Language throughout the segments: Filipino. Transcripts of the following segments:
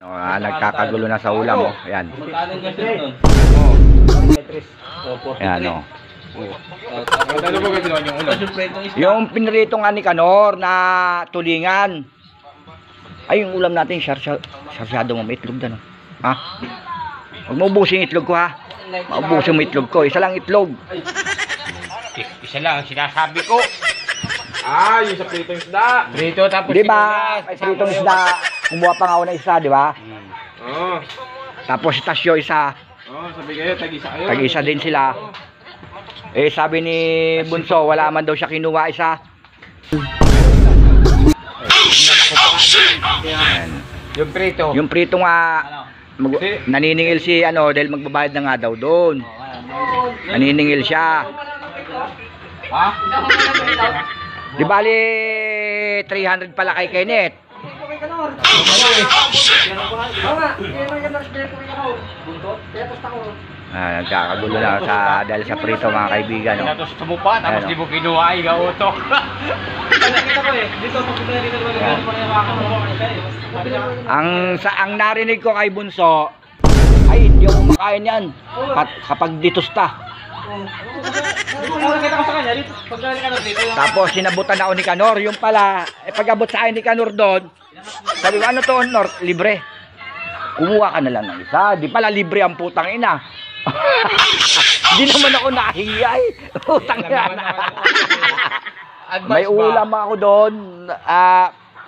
Nagkakagulo na sa ulam, oh. Ayan. Magkano yung ganito doon? Ayan, oh. Ano ba gano'n yung ulam? Yung pinritong ani kanor na tulingan. Ay, yung ulam natin, sarsyado mo, may itlog na, no? Ha? Huwag mo ubusin itlog ko, ha? Maubusin mo itlog ko. Isa lang itlog. Isa lang, sinasabi ko. Ah, yung sa pritong isda. Prito, tapos Di ba? May pritong isda. Kumuha pa nga ako ng isa, di ba? Oo. Tapos tasyo isa. Oo, sabi kayo, tag-isa kayo. Tag-isa din sila. Eh, sabi ni Bunso, wala man daw siya kinuha isa. Ayan. Yung prito. Yung prito nga, naniningil si ano, dahil magbabayad na nga daw doon. Naniningil siya. Ha? Di bali, 300 pala kay Kenneth. Nagkakagulo na dahil sa prito, mga kaibigan. No? Tapos tumupa, tapos di mo kinuha, igautok. Ang narinig ko kay Bunso, ay hindi ako makain yan kapag ditusta. Tapos sinabutan ako ni Kanor, yung pala, pag-abot sa akin ni Kanor doon, sabi ko, ano to, Nor? Libre. Kumuha ka na lang ng isa, di pala libre ang putang ina. Di naman ako nahiyay. Putang ina. May ulam ako doon,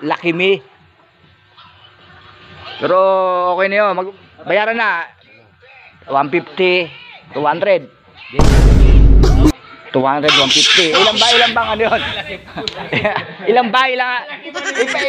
Lucky Me. Pero okay na yun, bayaran na. 150, 200. 200, 150. Ilang bang ano yun? Ilang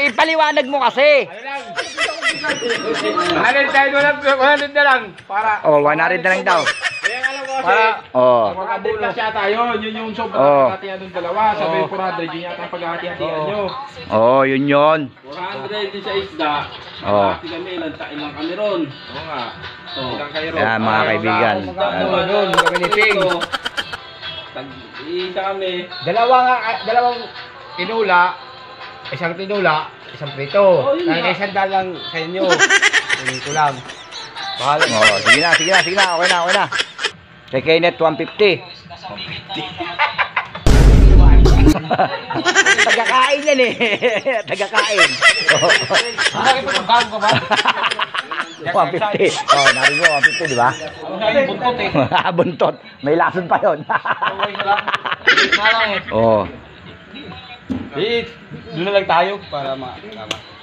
ipaliwanag mo kasi. 100 na lang. Para. Oh, 100 na lang daw. Kaya alam ko kasi. Oh. Magkabula siya tayo. Yun yung sobrang paghahatian ng dalawa. Sabi 400 yun yata ang paghahati-hatian nyo. Oh, yun. 400 din sa isda. Oh. Pati kami, ilang kami ron. Oo nga. Ilang kayo ron. Ayan, mga kaibigan. Doon, kami ni Ping. Isa kami. Dalawang tinula. Isang tinula, isang prito. Kaya isang dalang sa inyo. Kunin ko lang. Bahala. Oh, sige na. Okay na. Kay Kenneth 150. Tagakain yan eh. Tagakain. Bakit pa magbago ka ba? 150. Oh, narinig mo 150, di ba? Buntot eh. Buntot. May lason pa yon. Oh. Eh, doon na lang tayo para tama.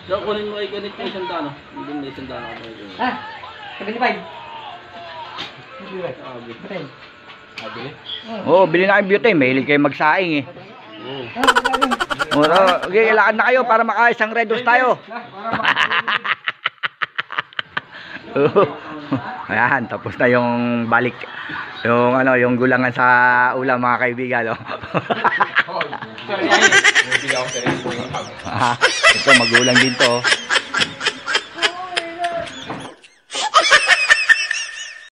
So, kunin mo kay Kenneth yung isang dano. Hindi na isang dano ako. Ha? 75. Oh, bili na kayong butane. Mahilig kayo magsaing eh. Okay, lakad na kayo para maka-isang red horse tayo. Ayan, tapos na yung balik. Yung gulangan sa ulam, mga kaibigan. Ito, magulang din to.